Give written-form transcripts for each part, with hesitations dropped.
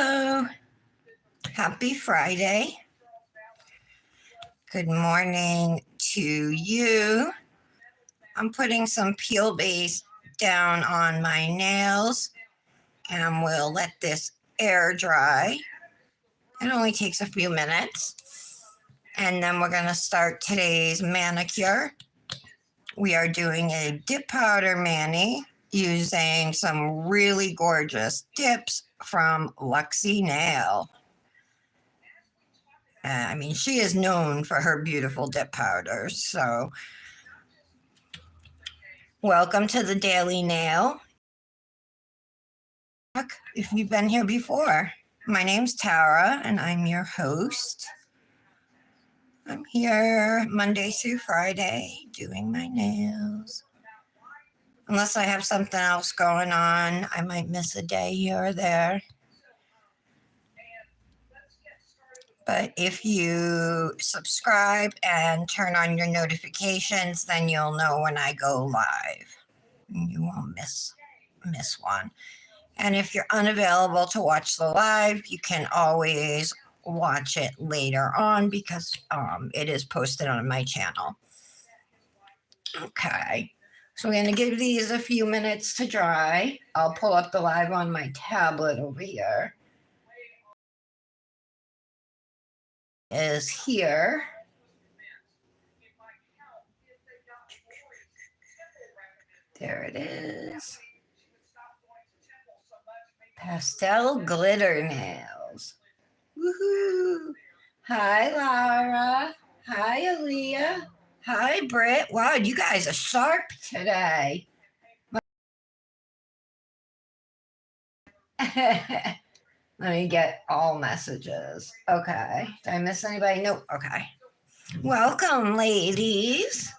Hello. Happy Friday. Good morning to you. I'm putting some peel base down on my nails and we'll let this air dry. It only takes a few minutes. And then we're going to start today's manicure. We are doing a dip powder mani using some really gorgeous dips from Luxie Nail. She is known for her beautiful dip powders. So, welcome to the Daily Nail. If you've been here before, my name's Tara and I'm your host. I'm here Monday through Friday doing my nails. Unless I have something else going on, I might miss a day here or there. But if you subscribe and turn on your notifications, then you'll know when I go live. You won't miss one. And if you're unavailable to watch the live, you can always watch it later on because it is posted on my channel. Okay. So we're going to give these a few minutes to dry. I'll pull up the live on my tablet over here. Is here. There it is. Pastel glitter nails. Woohoo! Hi, Laura. Hi, Aaliyah. Hi, Britt. Wow, you guys are sharp today. Let me get all messages. Okay. Did I miss anybody? Nope. Okay. Welcome, ladies.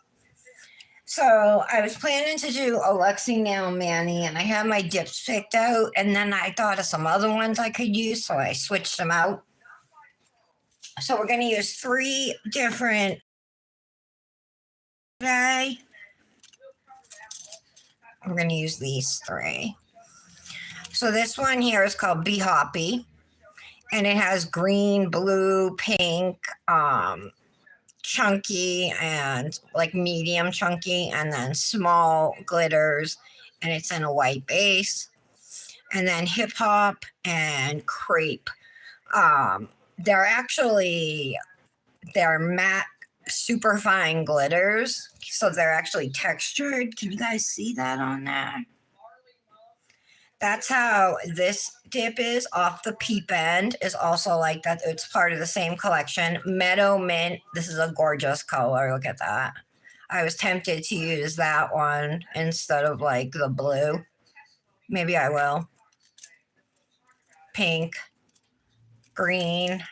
So I was planning to do a Luxie Nail Mani, and I had my dips picked out, and then I thought of some other ones I could use, so I switched them out. So we're going to use 3 different today. We're going to use these 3. So this one here is called Be Hoppy, and it has green, blue, pink, chunky, and like medium chunky, and then small glitters, and it's in a white base. And then Hip Hop and Crepe. They're matte, super fine glitters, so they're actually textured. Can you guys see that on there? That's how this dip is off the peep end, is also like that. It's part of the same collection. Meadow Mint. This is a gorgeous color. Look at that. I was tempted to use that one instead of like the blue. Maybe I will. Pink, green.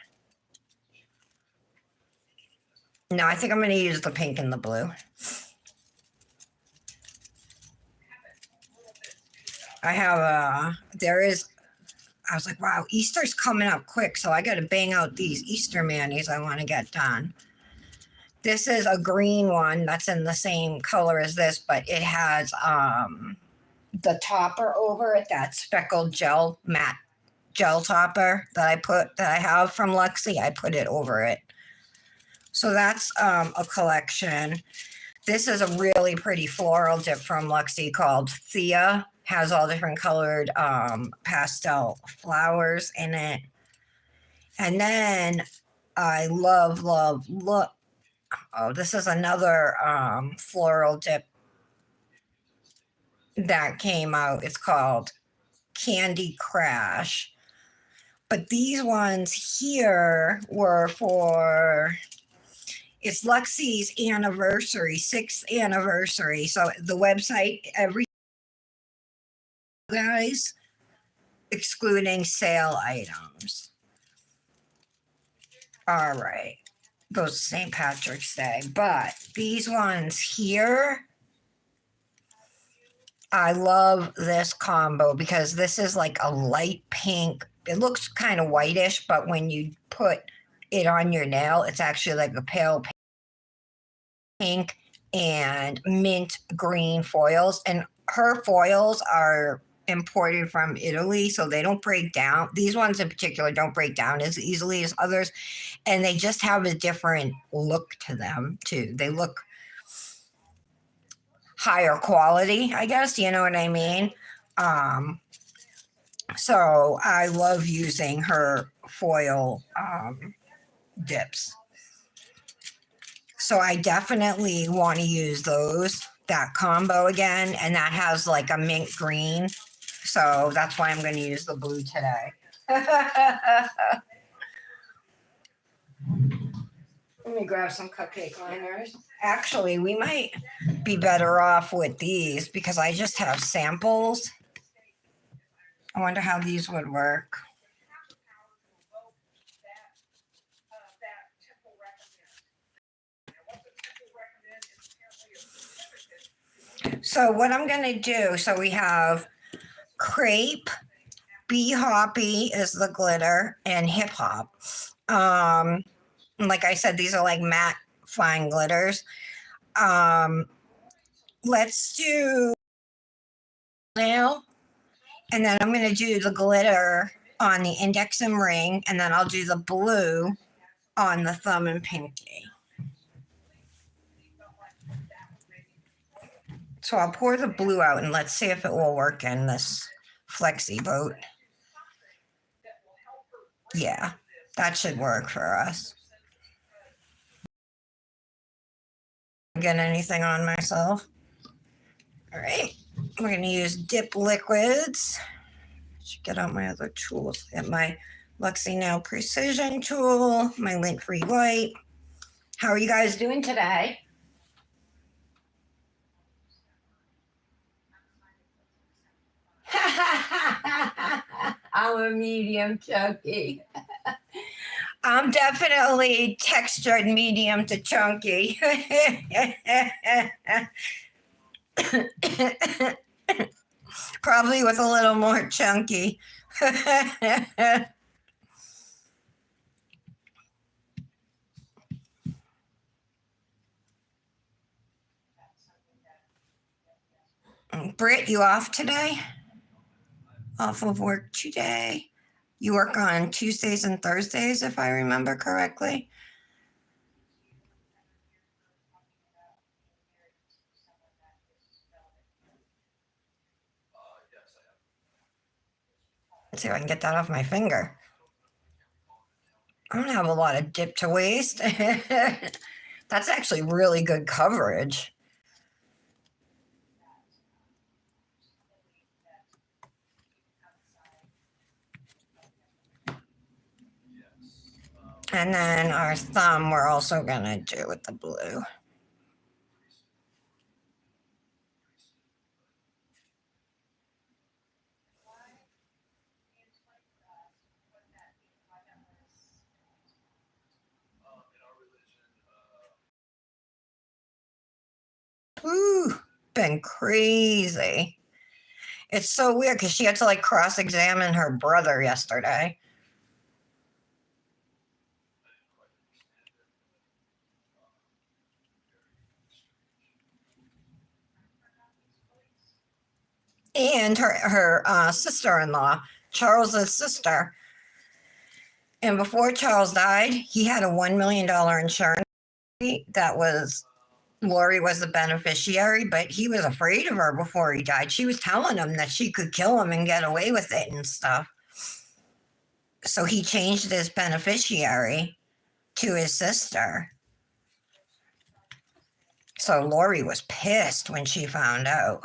No, I think I'm going to use the pink and the blue. I was like, wow, Easter's coming up quick, so I got to bang out these Easter manis I want to get done. This is a green one that's in the same color as this, but it has the topper over it, that speckled gel, matte gel topper that I have from Luxie. I put it over it. So that's a collection. This is a really pretty floral dip from Luxie called Thea. Has all different colored pastel flowers in it. And then I love, this is another floral dip that came out. It's called Candy Crash. But these ones here were for, it's Luxie's anniversary, 6th anniversary. So the website, every guys, excluding sale items. All right. Goes to St. Patrick's Day. But these ones here, I love this combo because this is like a light pink. It looks kind of whitish, but when you put it on your nail, it's actually like a pale pink and mint green foils. And her foils are imported from Italy, so they don't break down. These ones in particular don't break down as easily as others, and they just have a different look to them too. They look higher quality, I guess, you know what I mean? Um, so I love using her foil dips. So I definitely want to use that combo again, and that has like a mint green. So that's why I'm going to use the blue today. Let me grab some cupcake liners. Actually, we might be better off with these because I just have samples. I wonder how these would work. So what I'm going to do, so we have crepe, bee hoppy is the glitter, and hip hop. Like I said, these are like matte fine glitters. Let's do nail, and then I'm going to do the glitter on the index and ring, and then I'll do the blue on the thumb and pinky. So I'll pour the blue out and let's see if it will work in this flexi boat. Yeah, that should work for us. Get anything on myself? All right, we're going to use dip liquids. Should get out my other tools. Get my Luxie Nail Precision tool, my lint-free white. How are you guys doing today? I'm a medium chunky. I'm definitely textured medium to chunky. Probably with a little more chunky. Britt, you off today? Off of work today? You work on Tuesdays and Thursdays, if I remember correctly. Let's see if I can get that off my finger. I don't have a lot of dip to waste. That's actually really good coverage. And then our thumb, we're also going to do with the blue. Ooh, been crazy. It's so weird because she had to like cross examine her brother yesterday. And her sister-in-law, Charles's sister. And before Charles died, he had a $1 million insurance that was Lori was the beneficiary, but he was afraid of her before he died. She was telling him that she could kill him and get away with it and stuff. So he changed his beneficiary to his sister. So Lori was pissed when she found out.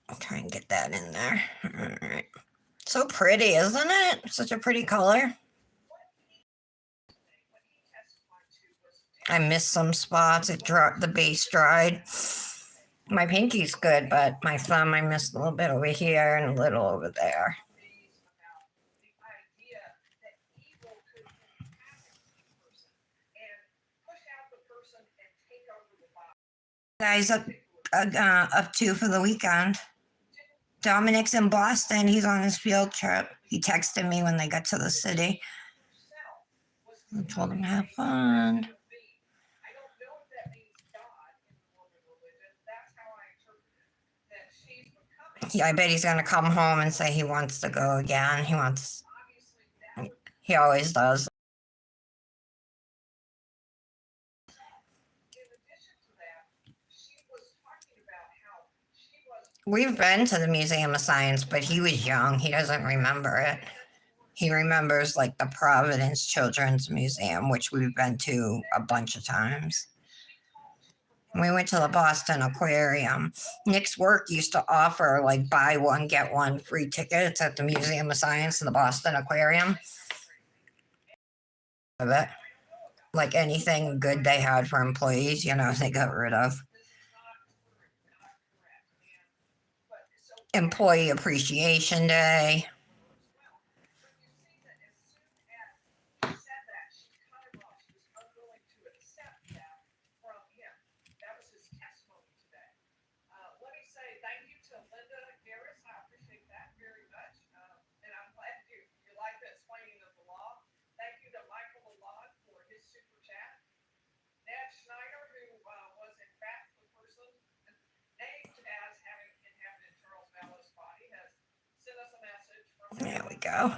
I'll try and get that in there. All right. So pretty, isn't it? Such a pretty color. I missed some spots. It dropped, the base dried. My pinky's good, but my thumb, I missed a little bit over here and a little over there. Guys up to for the weekend? Dominic's in Boston. He's on his field trip. He texted me when they got to the city. I told him to have fun. Yeah, I bet he's gonna come home and say he wants to go again. He always does. We've been to the Museum of Science, but he was young. He doesn't remember it. He remembers like the Providence Children's Museum, which we've been to a bunch of times. We went to the Boston Aquarium. Nick's work used to offer like buy one, get one free tickets at the Museum of Science and the Boston Aquarium. Of it. Like anything good they had for employees, they got rid of. Employee Appreciation Day. There we go.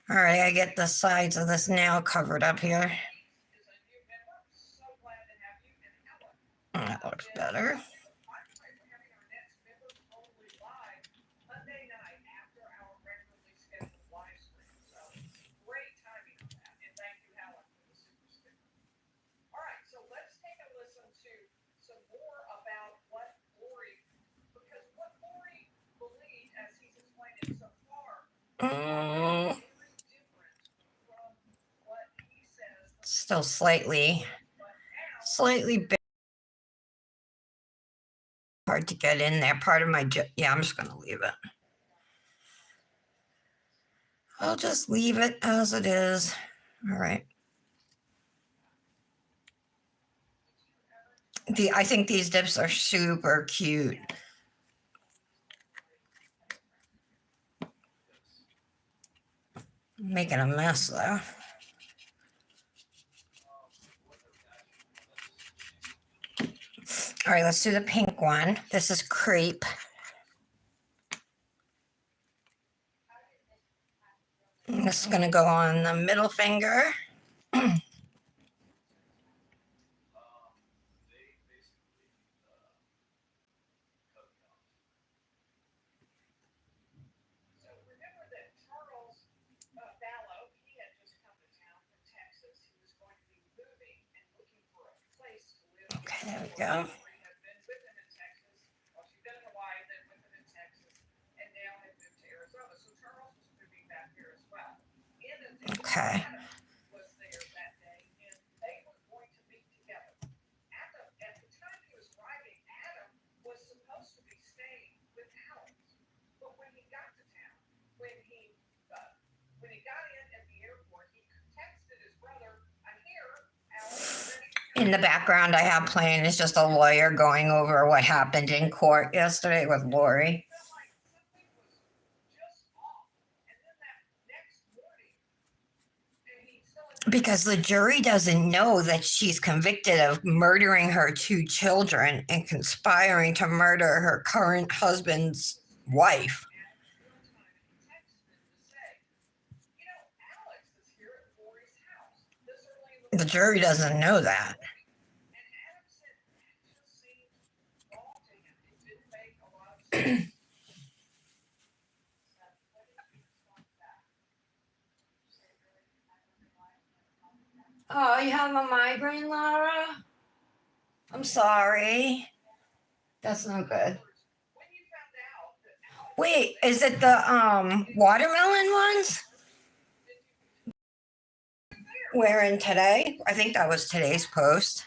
All right, I get the sides of this nail covered up here. That looks better. Still slightly big. Hard to get in there. Part of my, I'm just going to leave it. I'll just leave it as it is. All right. I think these dips are super cute. I'm making a mess though. All right, let's do the pink one. This is crepe. And this is going to go on the middle finger. Okay, there we go. Okay. In the background, I have playing is just a lawyer going over what happened in court yesterday with Lori. Because the jury doesn't know that she's convicted of murdering her 2 children and conspiring to murder her current husband's wife. The jury doesn't know that. Oh, you have a migraine, Laura? I'm sorry. That's no good. Wait, is it the watermelon ones? Wearing today? I think that was today's post.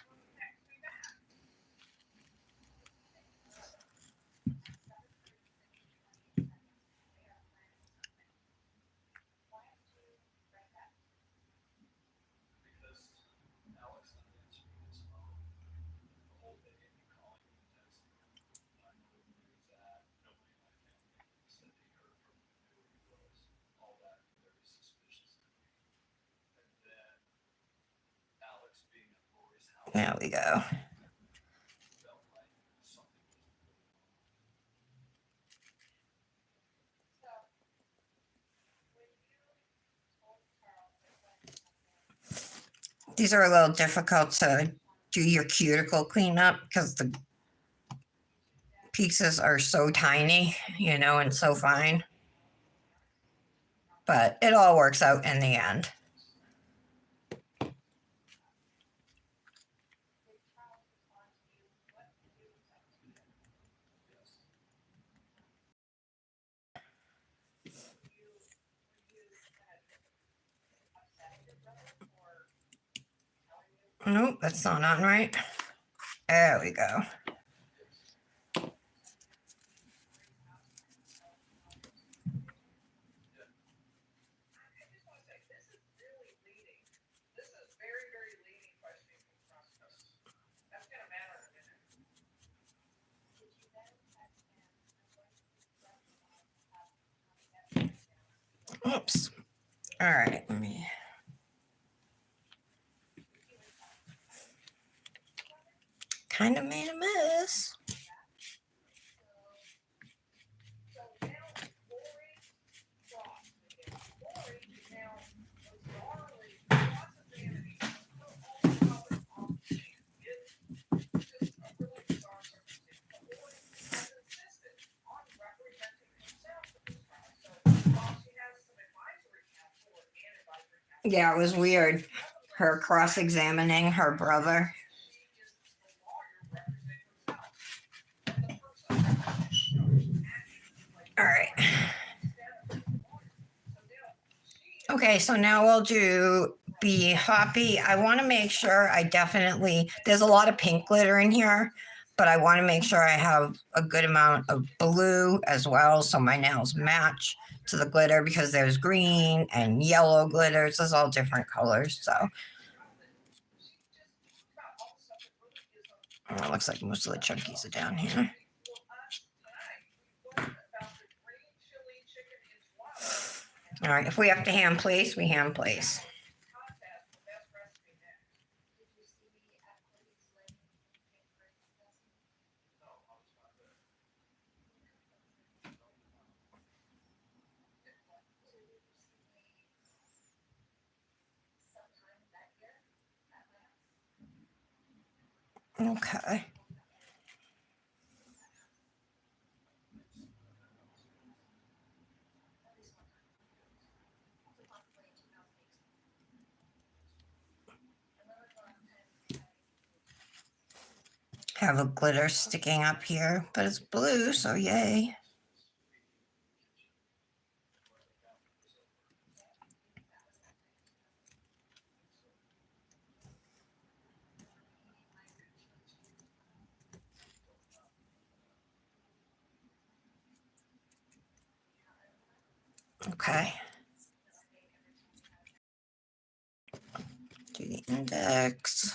There we go. These are a little difficult to do your cuticle cleanup because the pieces are so tiny, you know, and so fine. But it all works out in the end. Nope, that's not on right. There we go. Oops. All right, let me. Kind of made a mess. Yeah, it was weird. Her cross-examining her brother. All right. Okay, so now we'll do Be Hoppy. I want to make sure there's a lot of pink glitter in here, but I want to make sure I have a good amount of blue as well so my nails match to the glitter because there's green and yellow glitters. There's all different colors. So it looks like most of the chunkies are down here. All right, if we have to hand place, we hand place. Okay. Have a glitter sticking up here, but it's blue, so yay. Okay. Do the index.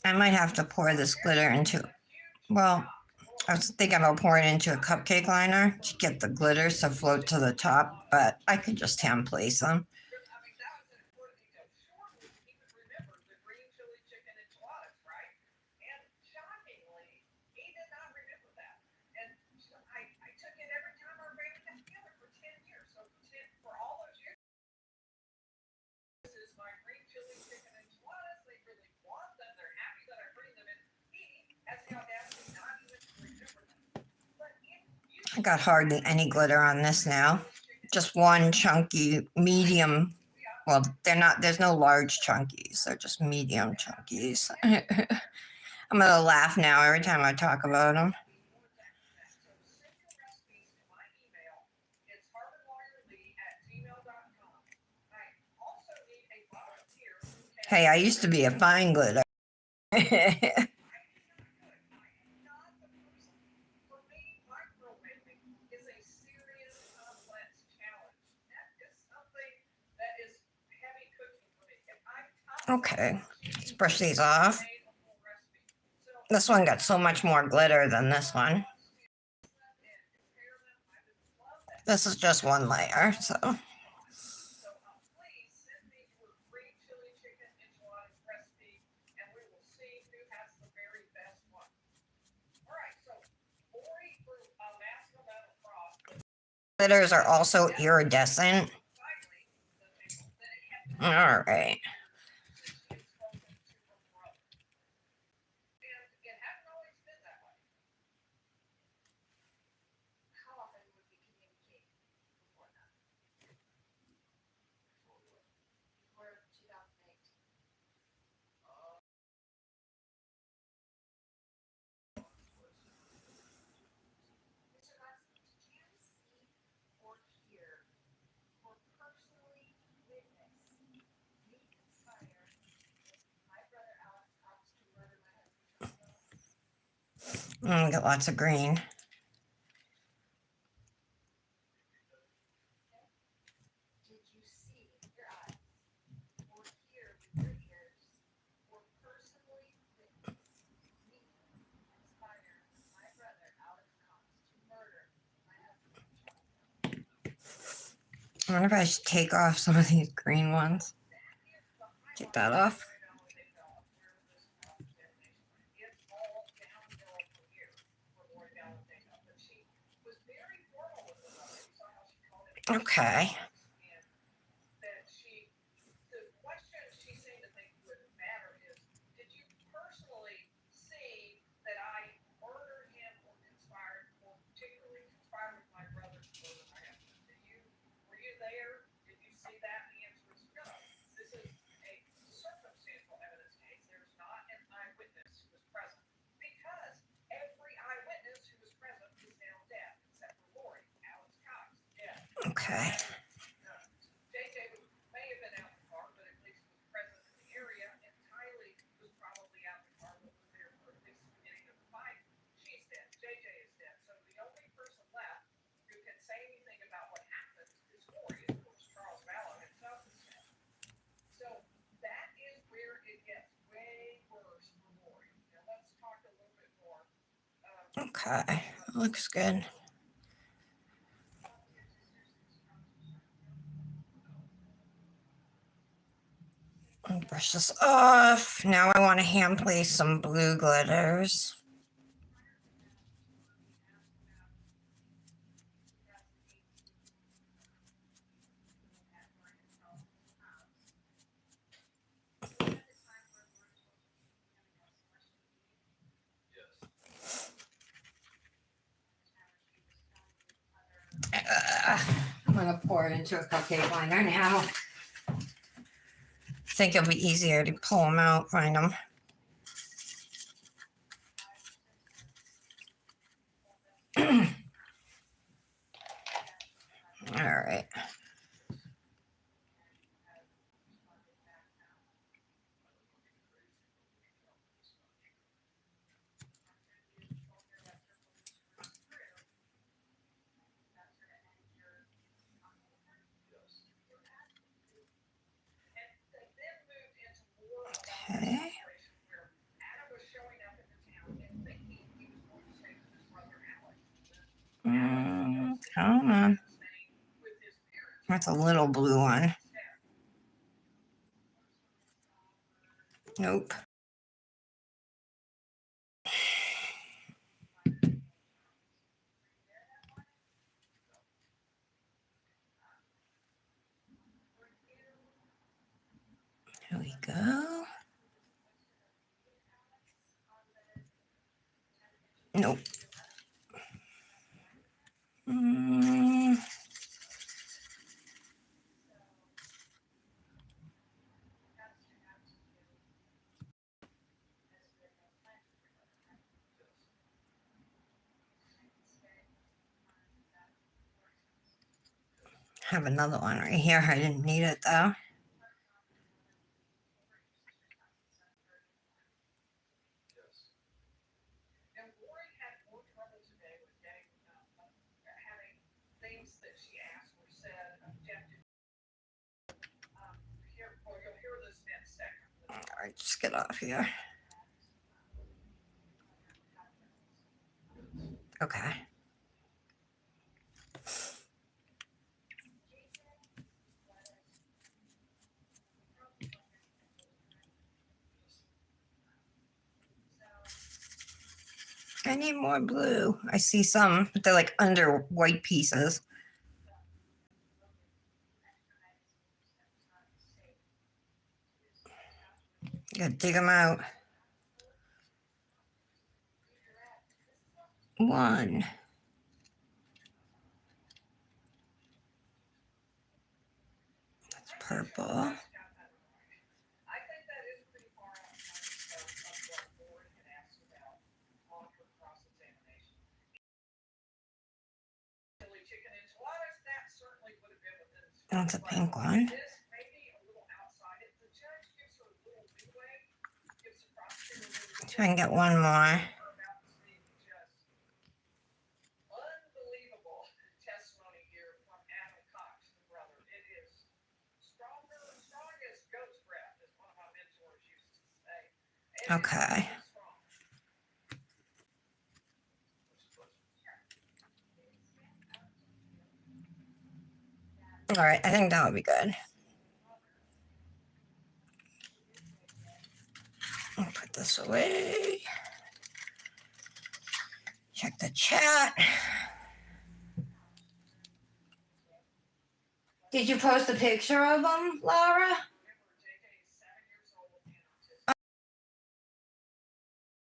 I might have to pour this glitter into, well, I was thinking about pouring it into a cupcake liner to get the glitters to float to the top, but I could just hand place them. I got hardly any glitter on this now. Just one chunky medium. Well, there's no large chunkies. They're just medium chunkies. I'm going to laugh now every time I talk about them. Hey, I used to be a fine glitter. Okay, let's brush these off. This one got so much more glitter than this one. This is just one layer, so. Glitters are also iridescent. All right. Got lots of green. I wonder if I should take off some of these green ones. Get that off. Okay. Okay. Okay, looks good. I'll brush this off. Now I want to hand place some blue glitters. I'm gonna pour it into a cupcake liner now. I think it'll be easier to pull them out, find them. All right. Okay. Come on. That's a little blue one. Nope. There we go. Nope. Have another one right here. I didn't need it though. All right, just get off here. Okay. I need more blue. I see some, but they're like under white pieces. Gotta dig them out. One. That's purple. That's a pink one. See if I can get one more. Okay. All right, I think that would be good. I'll put this away. Check the chat. Did you post a picture of them, Laura?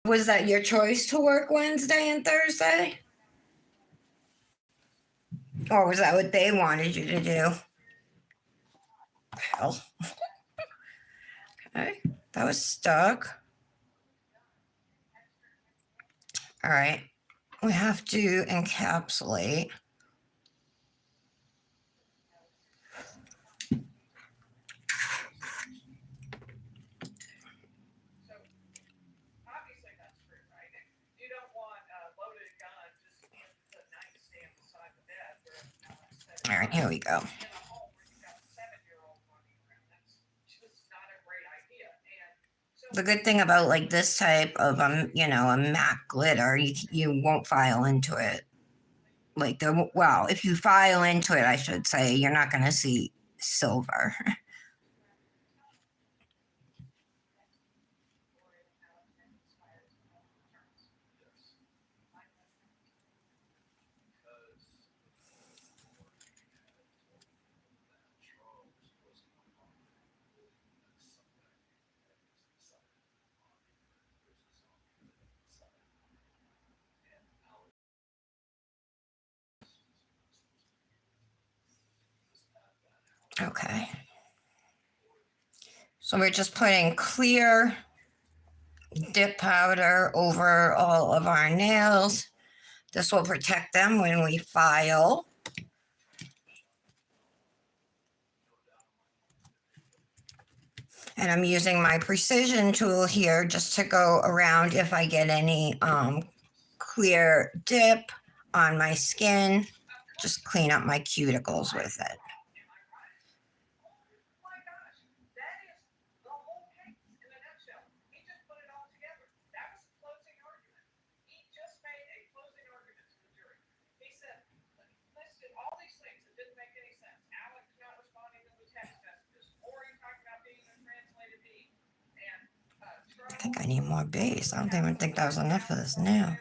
Was that your choice to work Wednesday and Thursday? Or was that what they wanted you to do? Hell. Okay, that was stuck. All right, we have to encapsulate. All right, here we go. The good thing about like this type of a matte glitter, you won't file into it. Like if you file into it, I should say, you're not going to see silver. Okay. So we're just putting clear dip powder over all of our nails. This will protect them when we file. And I'm using my precision tool here just to go around if I get any clear dip on my skin. Just clean up my cuticles with it. I think I need more base. I don't even think that was enough for this now.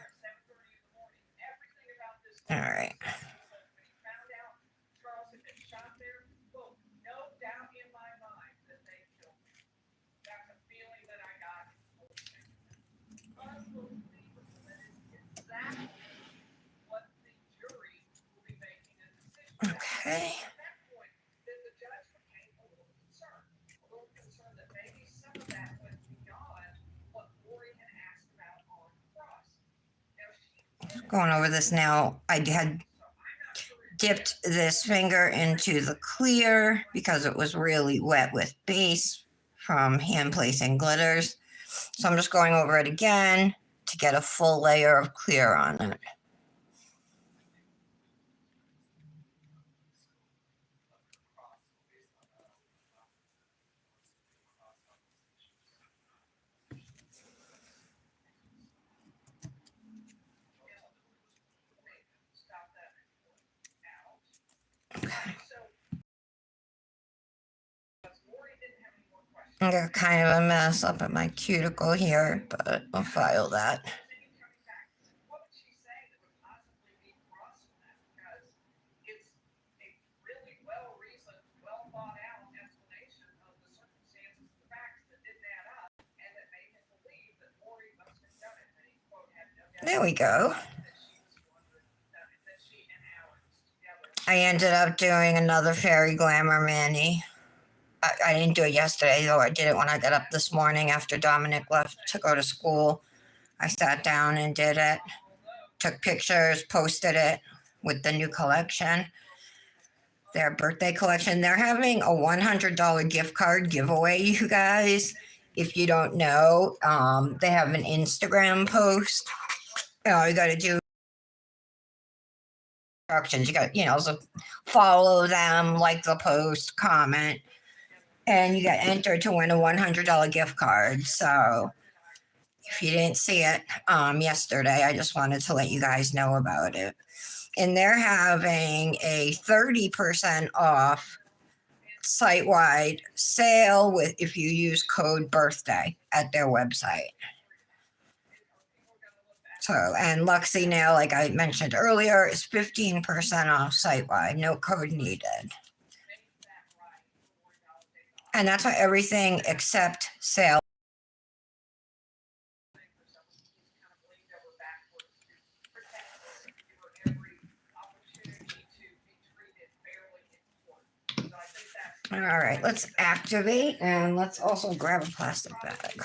All right. Okay. Going over this now, I had dipped this finger into the clear because it was really wet with base from hand placing glitters. So I'm just going over it again to get a full layer of clear on it. Okay. I got kind of a mess up at my cuticle here, but I'll file that. There we go. I ended up doing another fairy glamour mani. I didn't do it yesterday, though I did it when I got up this morning after Dominic left to go to school. I sat down and did it, took pictures, posted it with the new collection, their birthday collection. They're having a $100 gift card giveaway, you guys. If you don't know, they have an Instagram post. You got to do instructions. You got, so follow them, like the post, comment, and you get entered to win a $100 gift card. So if you didn't see it yesterday, I just wanted to let you guys know about it. And they're having a 30% off site-wide sale with if you use code birthday at their website. So, and Luxie Nail, like I mentioned earlier, is 15% off site-wide, no code needed. And that's why everything except sale. All right, let's activate and let's also grab a plastic bag.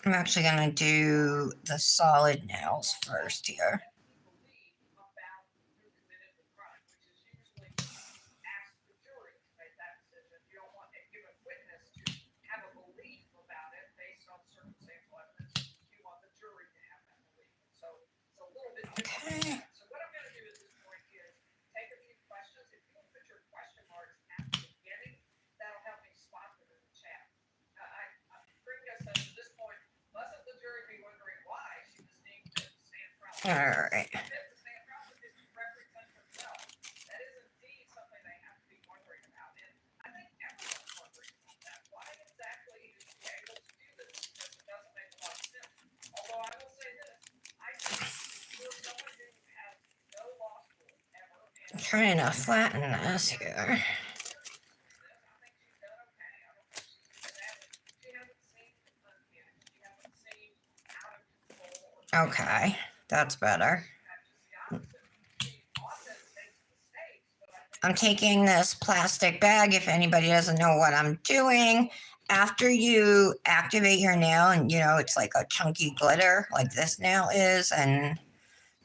I'm actually going to do the solid nails first here. Okay. All right. I'm trying to flatten this here. Okay, that's better. I'm taking this plastic bag. If anybody doesn't know what I'm doing, after you activate your nail and it's like a chunky glitter like this nail is, and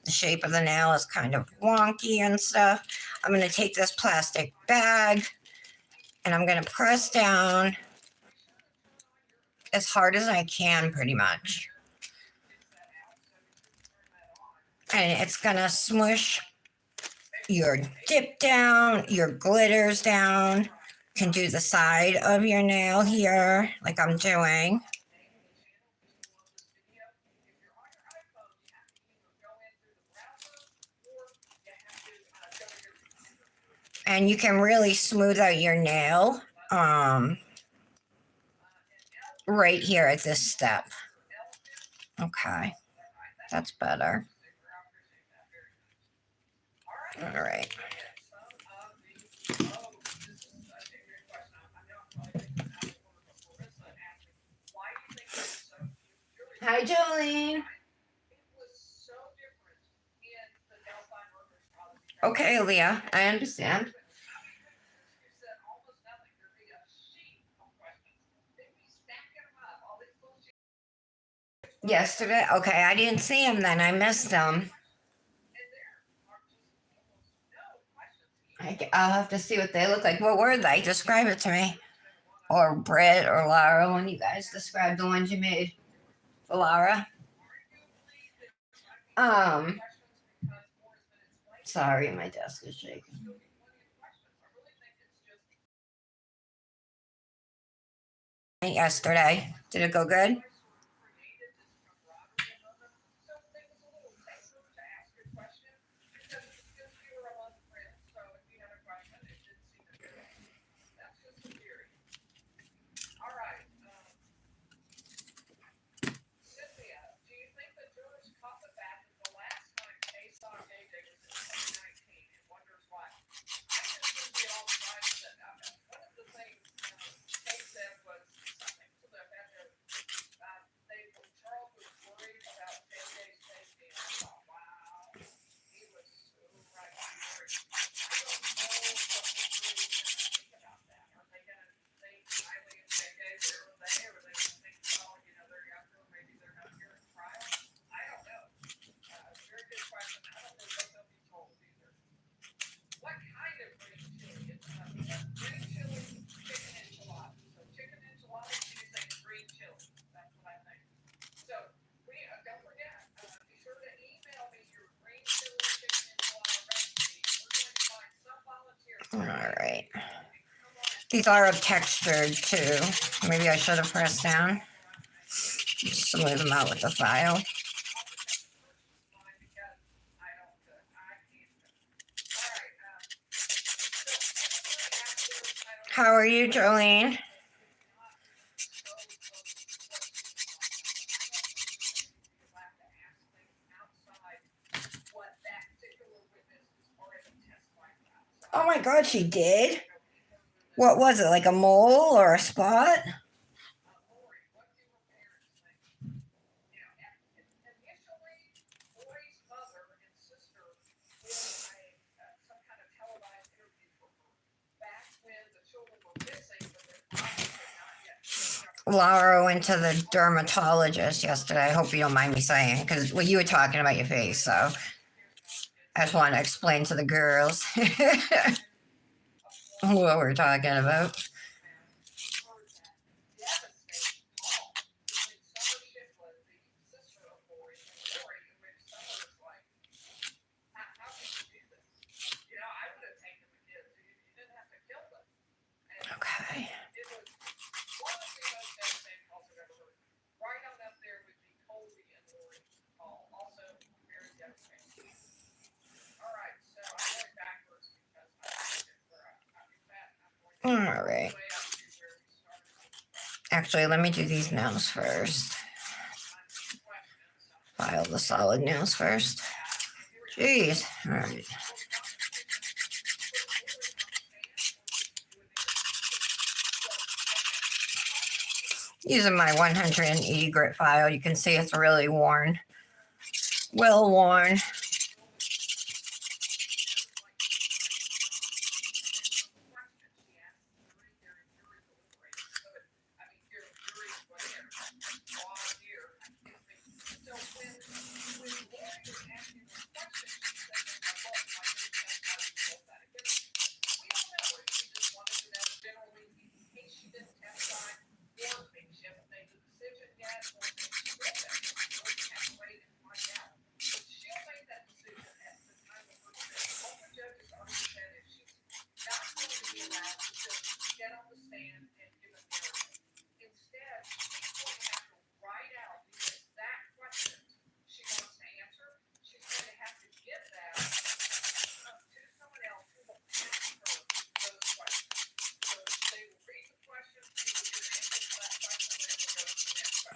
the shape of the nail is kind of wonky and stuff, I'm going to take this plastic bag and I'm going to press down as hard as I can, pretty much. And it's going to smush your dip down, your glitters down. You can do the side of your nail here, like I'm doing. And you can really smooth out your nail right here at this step. Okay, that's better. All right. Hi, Jolene. Okay, Leah, I understand. Yesterday? Okay, I didn't see him then. I missed him. I'll have to see what they look like. What were they? Describe it to me. Or Britt or Lara, when you guys describe the ones you made for Lara. Sorry, my desk is shaking. Yesterday. Did it go good? All right. These are textured too. Maybe I should have pressed down. Just smooth them out with the file. How are you, Jolene? Oh my God, she did? What was it, like a mole or a spot? Laura went to the dermatologist yesterday. I hope you don't mind me saying, because well, you were talking about your face, so I just want to explain to the girls what we're talking about. Okay. All right. Actually, let me do these nails first. File the solid nails first. Jeez. All right. Using my 180 grit file, you can see it's really worn. Well worn.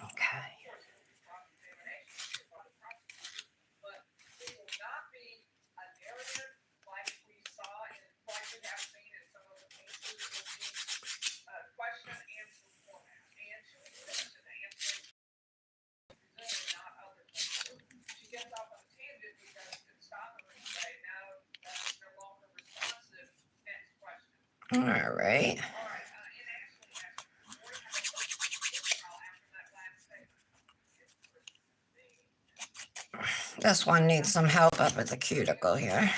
Okay. All right. This one needs some help up at the cuticle here.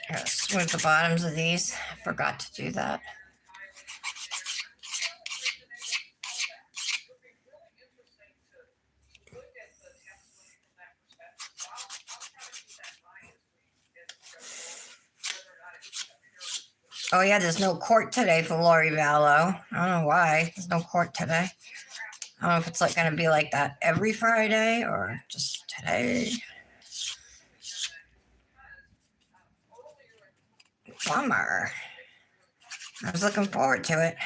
Gotta smooth the bottoms of these. I forgot to do that. Oh yeah, there's no court today for Lori Vallow. I don't know why. There's no court today. I don't know if it's like gonna be like that every Friday or just today. Bummer. I was looking forward to it.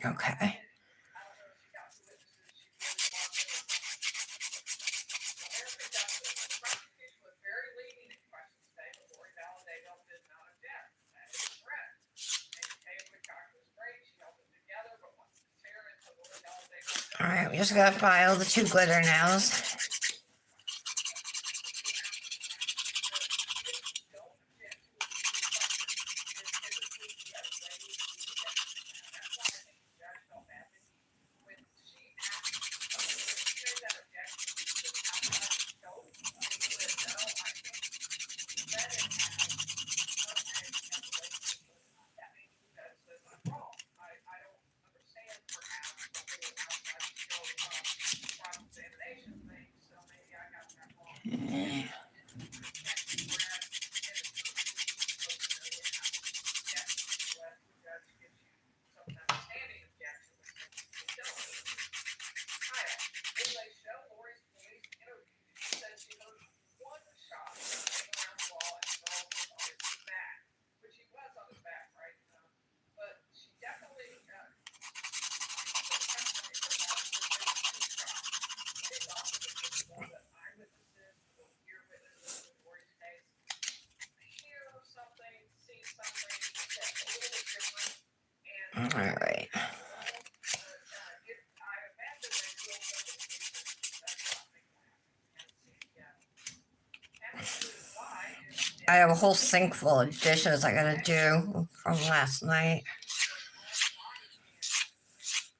Okay. All right, we just gotta file the 2 glitter nails. All right. I have a whole sink full of dishes I gotta do from last night.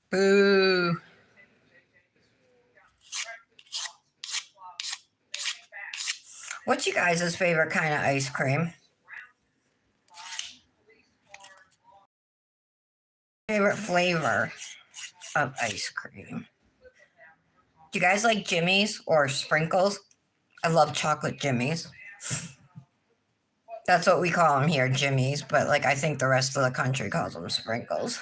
Boo. What's you guys' favorite kind of ice cream? Favorite flavor of ice cream? Do you guys like Jimmy's or sprinkles? I love chocolate Jimmy's. That's what we call them here, Jimmy's, but like I think the rest of the country calls them sprinkles.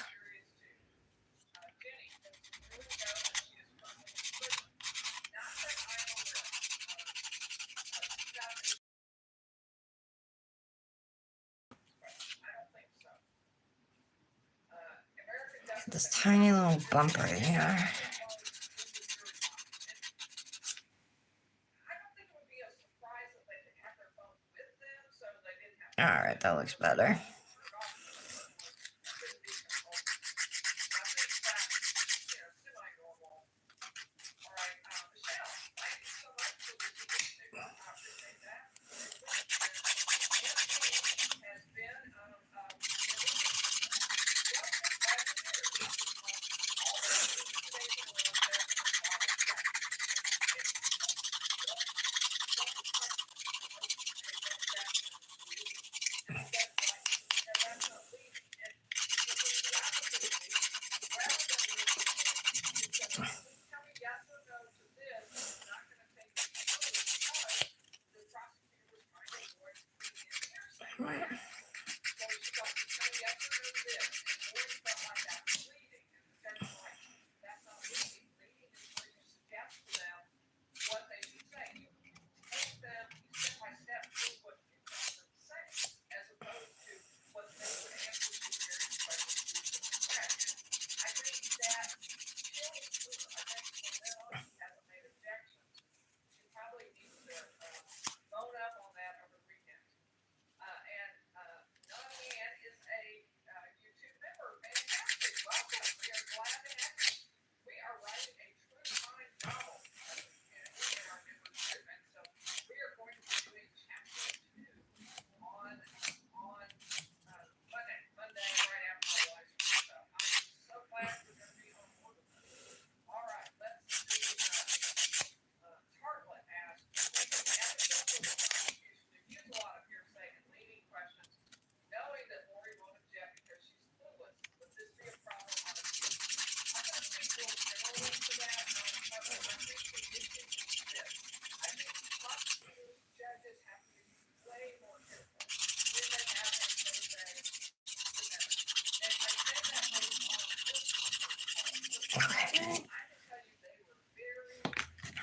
This tiny little bumper in here. All right, that looks better.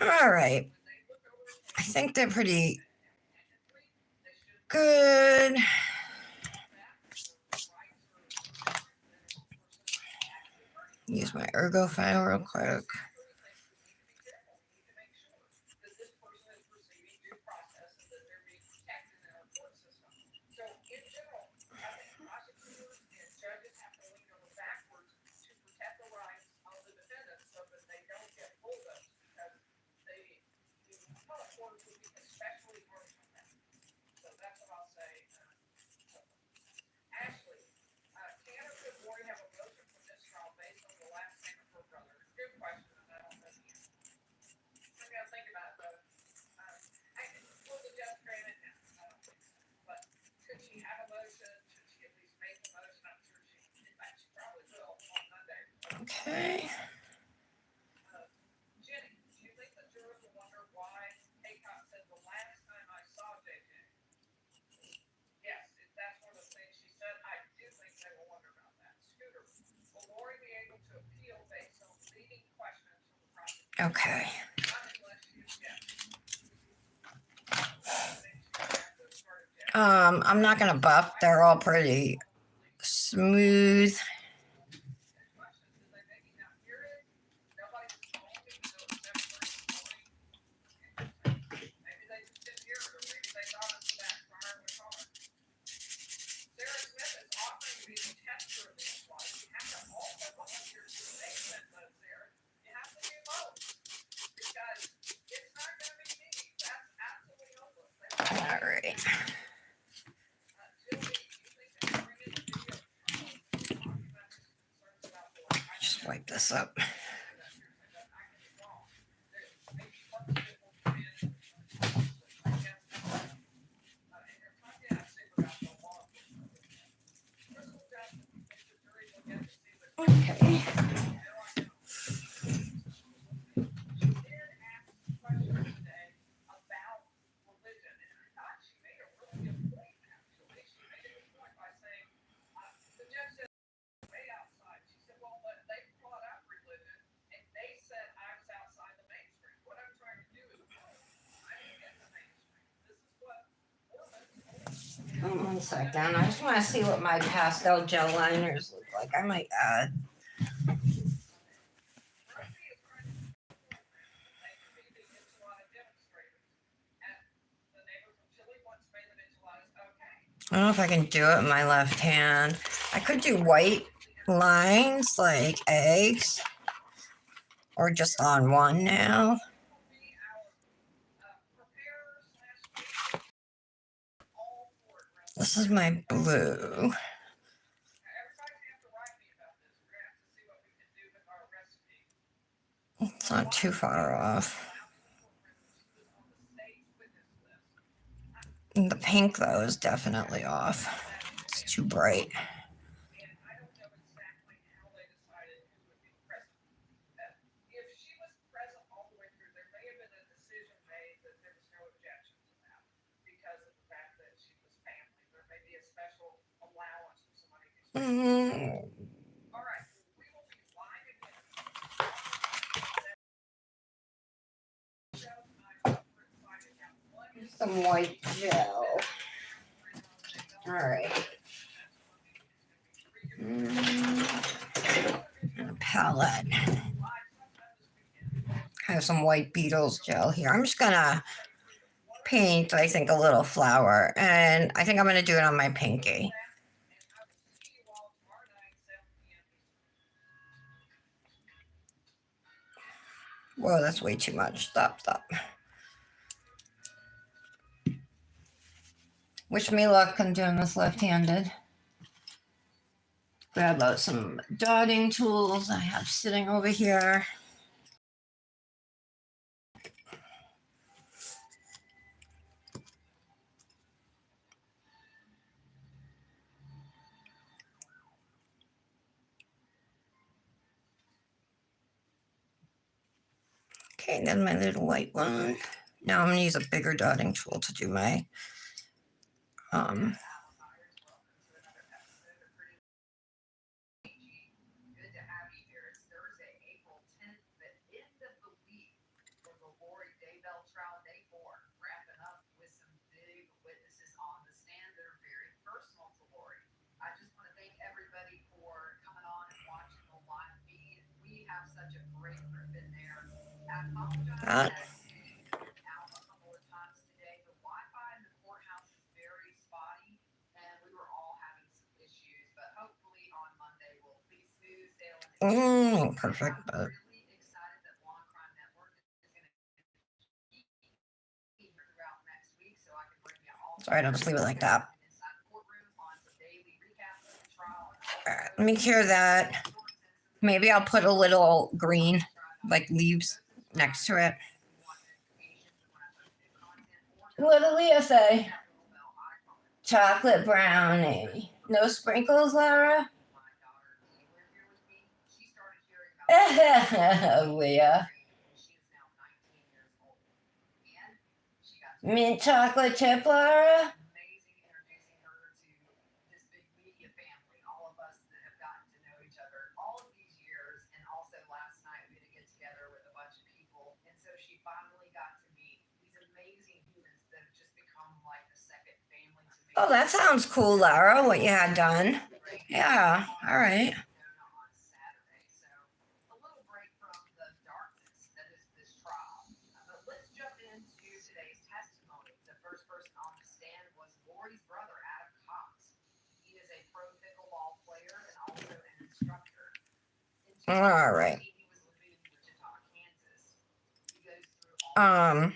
All right. I think they're pretty good. Use my ergo file real quick. Okay. Okay. I'm not gonna buff. They're all pretty smooth. All right. Just wipe this up. Okay. One second. I just want to see what my pastel gel liners look like. I might add. I don't know if I can do it with my left hand. I could do white lines like eggs or just on one now. This is my blue. It's not too far off. The pink, though, is definitely off. It's too bright. Mm. Some white gel. All right. And a palette. Have some white Beatles gel here. I'm just gonna paint, I think, a little flower, and I think I'm gonna do it on my pinky. Whoa, that's way too much. Stop, stop. Wish me luck. I'm doing this left-handed. Grab out some dotting tools I have sitting over here. Okay, then my little white one. Now I'm gonna use a bigger dotting tool to do my That. Perfect. But it's alright, I'll just leave it like that. Alright, let me cure that. Maybe I'll put a little green, like leaves, next to it. What did Leah say? Chocolate brownie. No sprinkles, Laura? Leah. Mint chocolate chip, Laura? Oh, that sounds cool, Laura, what you had done. Yeah, all right. All right. Um,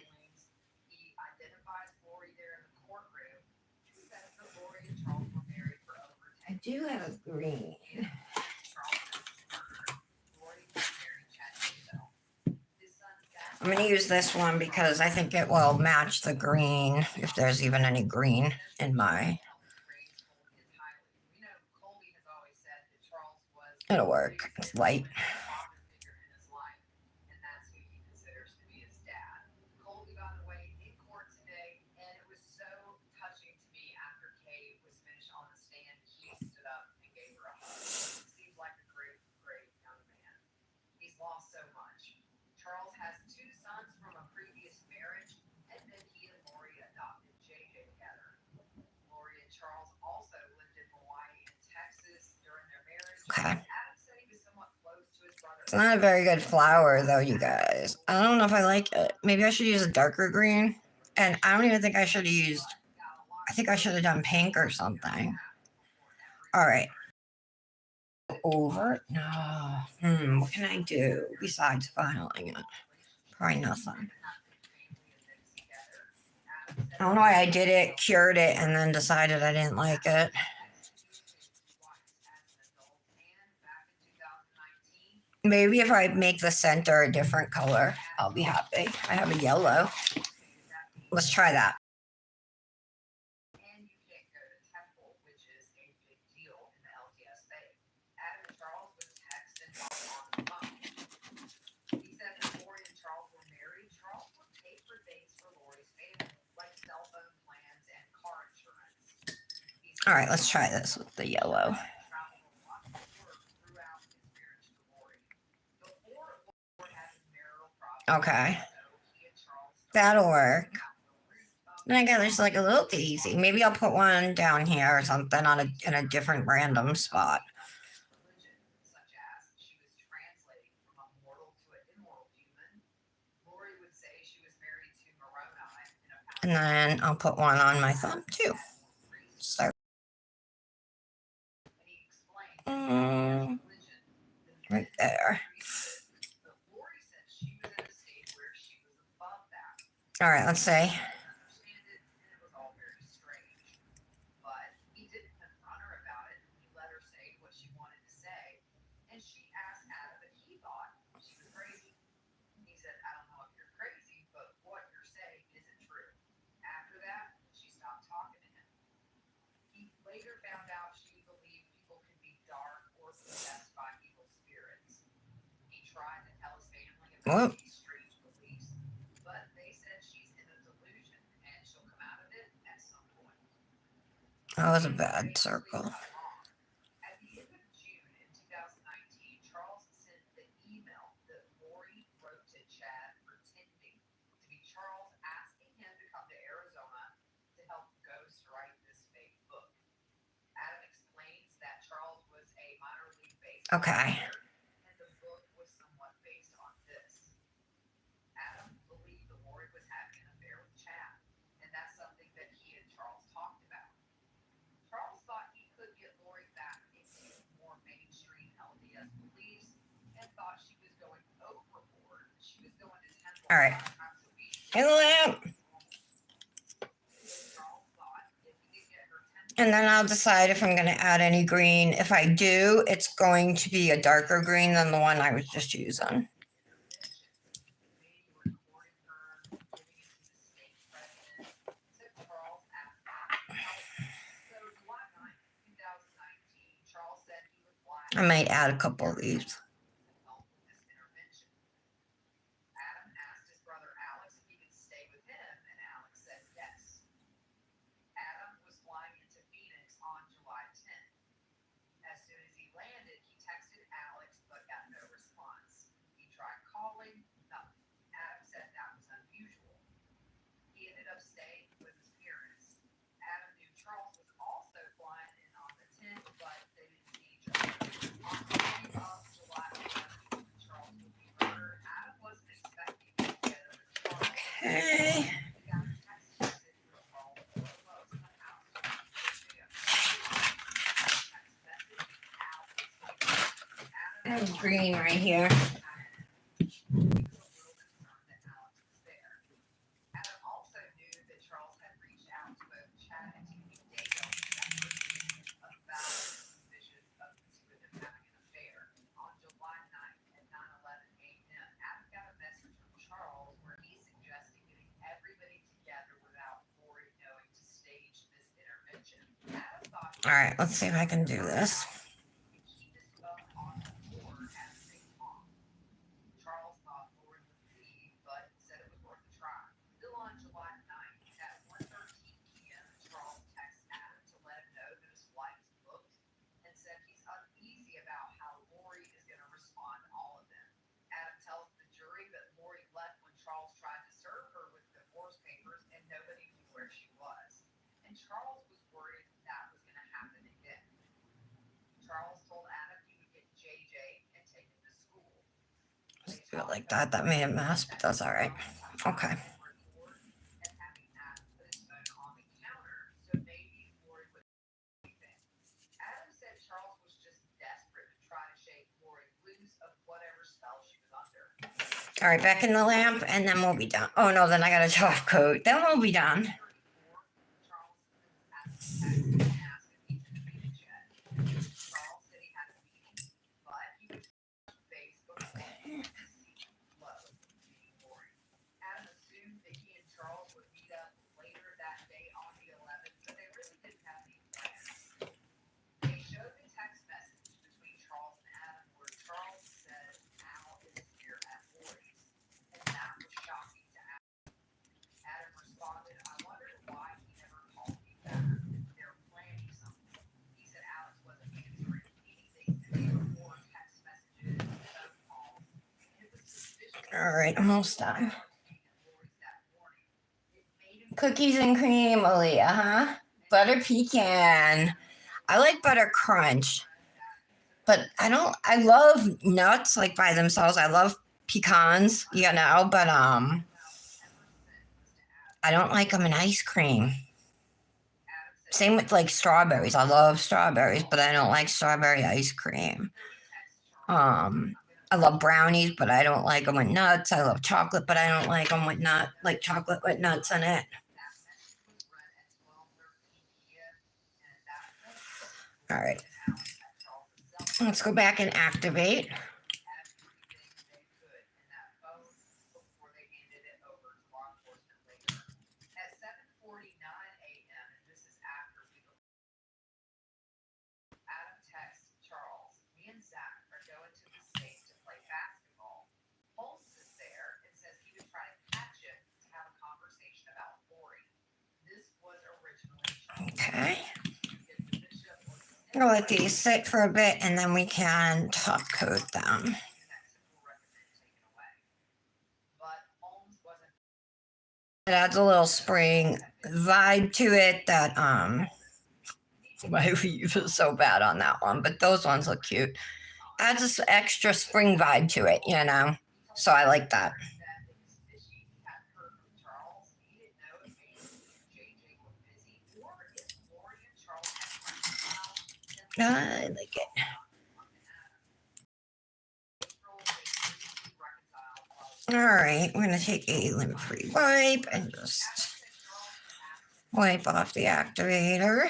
I do have green. I'm going to use this one because I think it will match the green, if there's even any green in my. It'll work. It's light. Okay. It's not a very good flower, though, you guys. I don't know if I like it. Maybe I should use a darker green. And I don't even think I should have used. I think I should have done pink or something. All right. Over? No. What can I do besides filing it? Probably nothing. I don't know why I did it, cured it, and then decided I didn't like it. Maybe if I make the center a different color, I'll be happy. I have a yellow. Let's try that. All right, let's try this with the yellow. Okay. That'll work. Then I got there's like a little daisy. Maybe I'll put one down here or something on in a different random spot. And then I'll put one on my thumb too. So right there. All right, let's see. Whoop. That was a bad circle. Okay. All right. In the lamp. And then I'll decide if I'm going to add any green. If I do, it's going to be a darker green than the one I was just using. I might add a couple of these. Okay. There's green right here. All right, let's see if I can do this. Do it like that. That made a mess, but that's all right. Okay. All right, back in the lamp, and then we'll be done. Oh no, then I got a top coat. Then we'll be done. All right, almost done. Cookies and cream, Aaliyah, huh? Butter pecan. I like butter crunch, but I love nuts like by themselves. I love pecans, but I don't like them in ice cream. Same with like strawberries. I love strawberries, but I don't like strawberry ice cream. I love brownies, but I don't like them with nuts. I love chocolate, but I don't like them with chocolate with nuts in it. All right. Let's go back and activate. Okay. We'll let these sit for a bit and then we can top coat them. It adds a little spring vibe to it that my weave is so bad on that one, but those ones look cute. Adds this extra spring vibe to it, So I like that. I like it. All right, we're going to take a limit-free wipe and just wipe off the activator.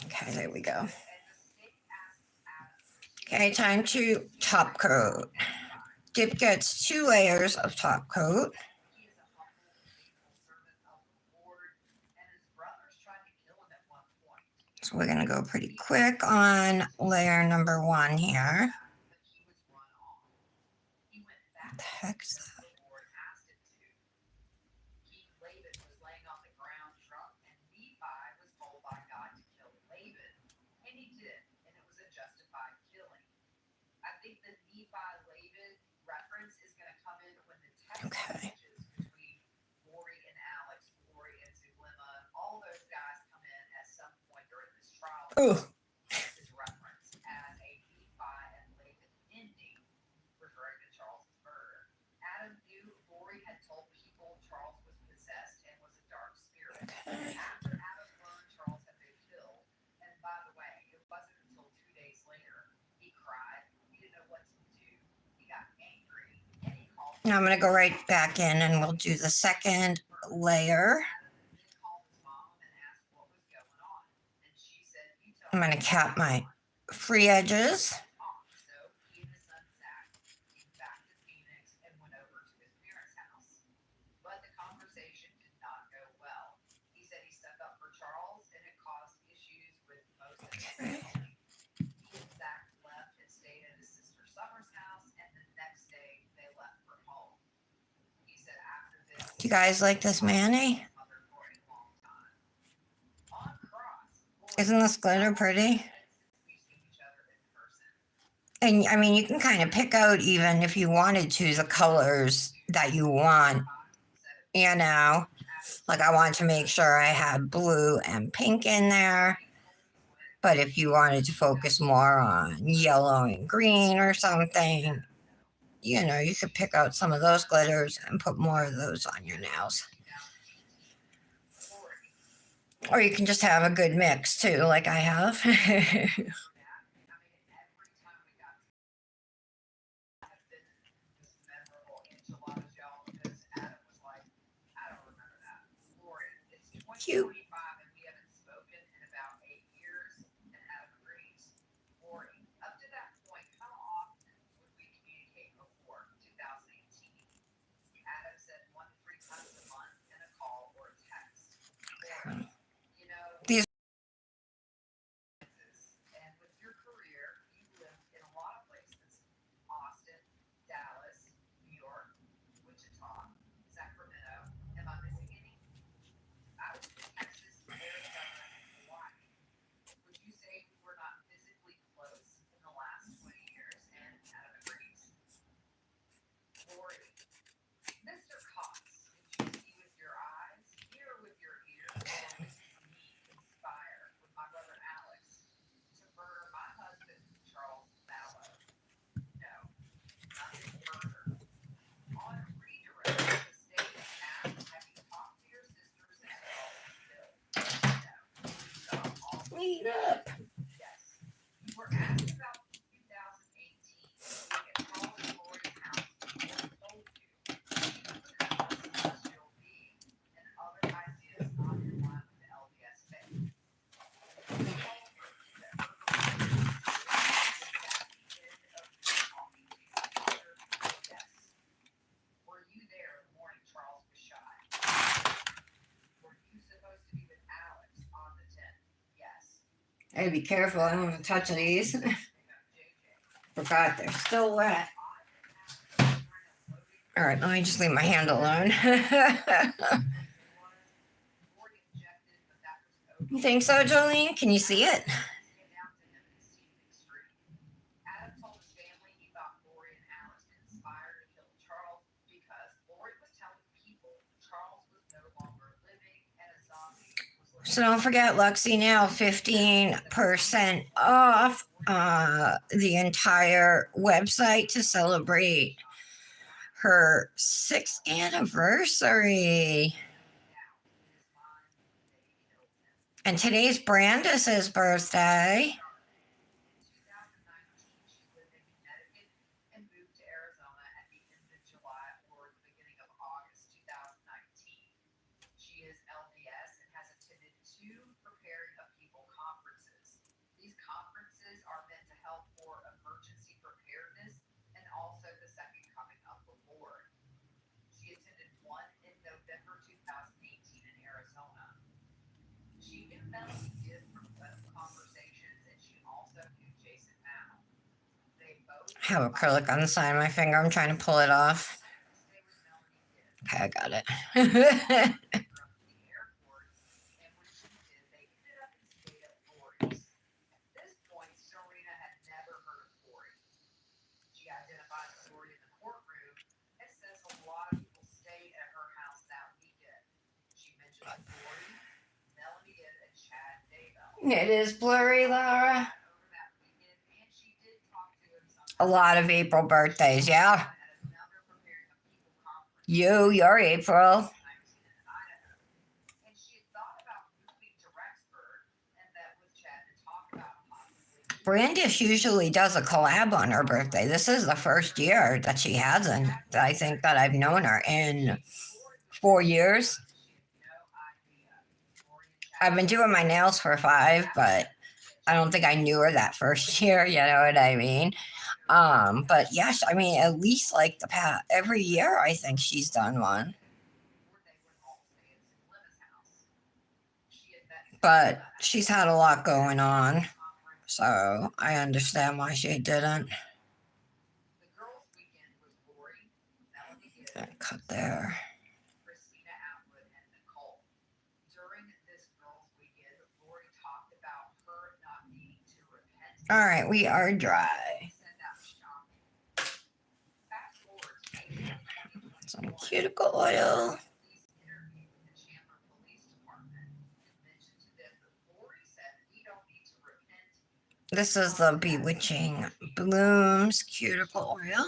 Okay, there we go. Okay, time to top coat. Dip gets 2 layers of top coat. So we're going to go pretty quick on layer number 1 here. What the heck's that? Okay. Oh. Okay. Now I'm going to go right back in and we'll do the second layer. I'm going to cap my free edges. Okay. Do you guys like this mayonnaise? Isn't this glitter pretty? And I mean, you can kind of pick out, even if you wanted to, the colors that you want. You know, like I want to make sure I had blue and pink in there. But if you wanted to focus more on yellow and green or something, you know, you could pick out some of those glitters and put more of those on your nails. Or you can just have a good mix too, like I have. Cute. These Wait up. Hey, be careful. I don't want to touch these. Forgot they're still wet. All right, let me just leave my hand alone. You think so, Jolene? Can you see it? So don't forget, Luxy now 15% off the entire website to celebrate her 6th anniversary. And today's Brandis's birthday. I have acrylic on the side of my finger. I'm trying to pull it off. Okay, I got it. It is blurry, Laura. A lot of April birthdays, yeah. You're April. Brandis usually does a collab on her birthday. This is the first year that she hasn't. I think that I've known her in 4 years. I've been doing my nails for 5, but I don't think I knew her that first year. You know what I mean? But yes, I mean, at least like the past every year, I think she's done one. But she's had a lot going on, so I understand why she didn't. Cut there. All right, we are dry. Some cuticle oil. This is the Bewitching Blooms cuticle oil.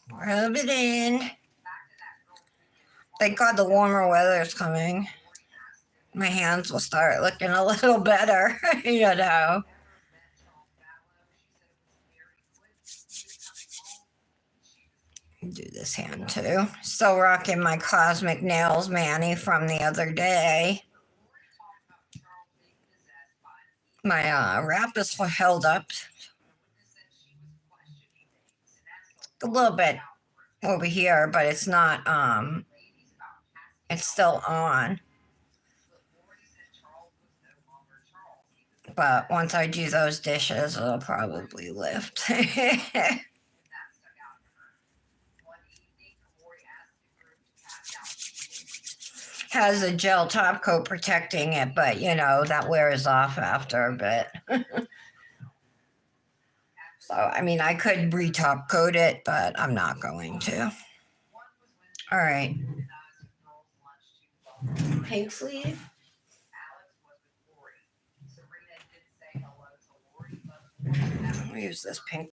Rub it in. Thank God the warmer weather is coming. My hands will start looking a little better, you know. Do this hand too. Still rocking my Cosmic Nails Manny from the other day. My wrap is held up a little bit over here, but it's not, it's still on. But once I do those dishes, it'll probably lift. Has a gel top coat protecting it, but you know, that wears off after a bit. So, I mean, I could re-top coat it, but I'm not going to. All right. Pink sleeve. I'll use this pink.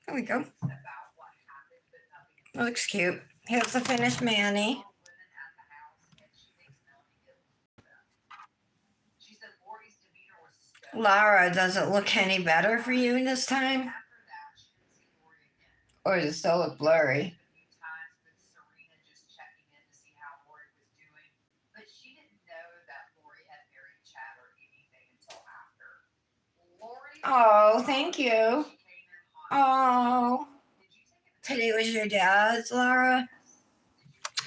There we go. That looks cute. Here's the finished Manny. Lara, does it look any better for you this time? Or does it still look blurry? Oh, thank you. Oh, today was your dad's, Laura?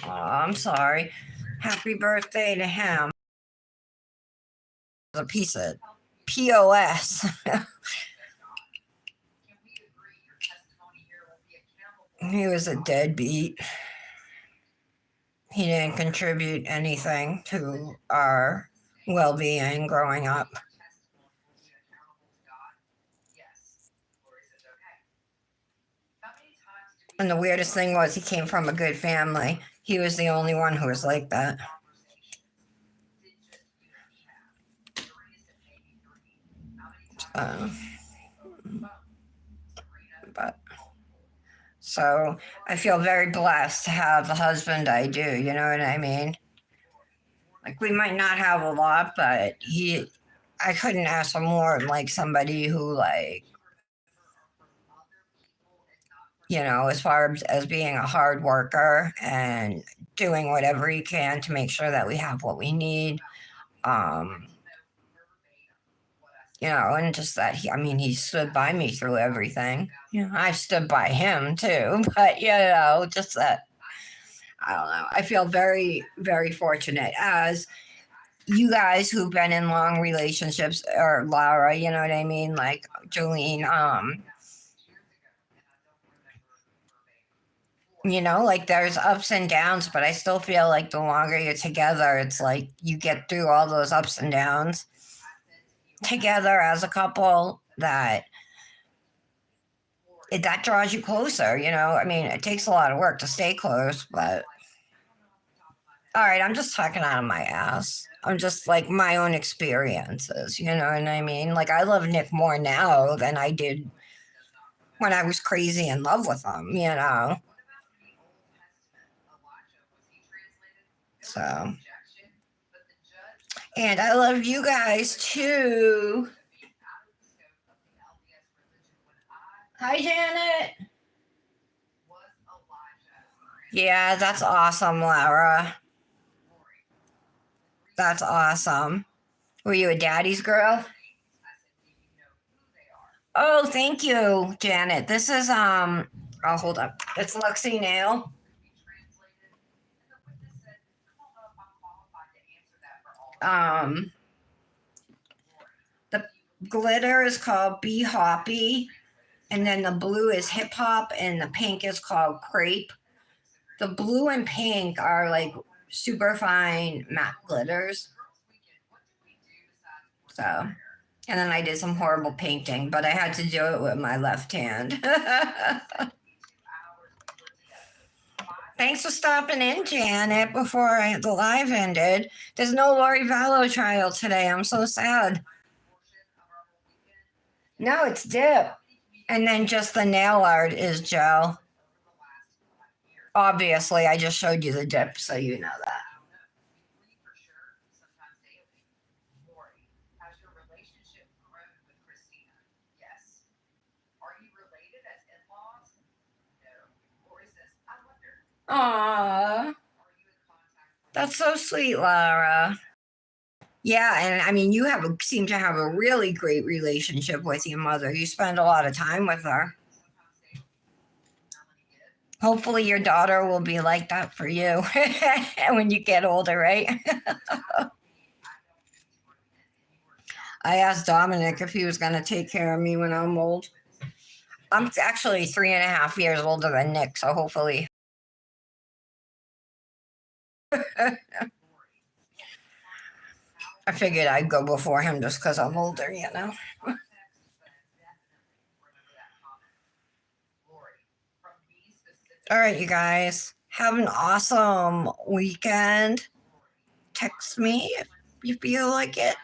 Oh, I'm sorry. Happy birthday to him. A piece of POS. He was a deadbeat. He didn't contribute anything to our well being growing up. And the weirdest thing was he came from a good family. He was the only one who was like that. Uh, but so I feel very blessed to have the husband I do. You know what I mean? Like we might not have a lot, but I couldn't ask for more. Like somebody who as far as being a hard worker and doing whatever he can to make sure that we have what we need. Um, and just that he stood by me through everything. I stood by him too, but just that. I don't know. I feel very, very fortunate as you guys who've been in long relationships, or Laura, you know what I mean? Like Jolene, like there's ups and downs, but I still feel like the longer you're together, it's like you get through all those ups and downs together as a couple that draws you closer. It takes a lot of work to stay close, but all right, I'm just talking out of my ass. I'm just like my own experiences, you know what I mean? Like I love Nick more now than I did when I was crazy in love with him. So, and I love you guys too. Hi, Janet. Yeah, that's awesome, Laura. That's awesome. Were you a daddy's girl? Oh, thank you, Janet. This is oh, hold up. It's Lexi Nail. Um the glitter is called Be Hoppy, and then the blue is hip hop, and the pink is called crepe. The blue and pink are like super fine matte glitters. So, and then I did some horrible painting, but I had to do it with my left hand. Thanks for stopping in, Janet, before the live ended. There's no Lori Vallow trial today. I'm so sad. No, it's dip. And then just the nail art is gel. Obviously, I just showed you the dip, so you know that. Aww. That's so sweet, Lara. Yeah, and you seem to have a really great relationship with your mother. You spend a lot of time with her. Hopefully, your daughter will be like that for you when you get older, right? I asked Dominic if he was going to take care of me when I'm old. I'm actually 3.5 years older than Nick, so hopefully. I figured I'd go before him just because I'm older. All right, you guys. Have an awesome weekend. Text me if you feel like it.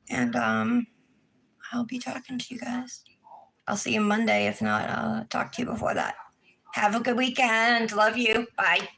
And I'll be talking to you guys. I'll see you Monday. If not, I'll talk to you before that. Have a good weekend. Love you. Bye.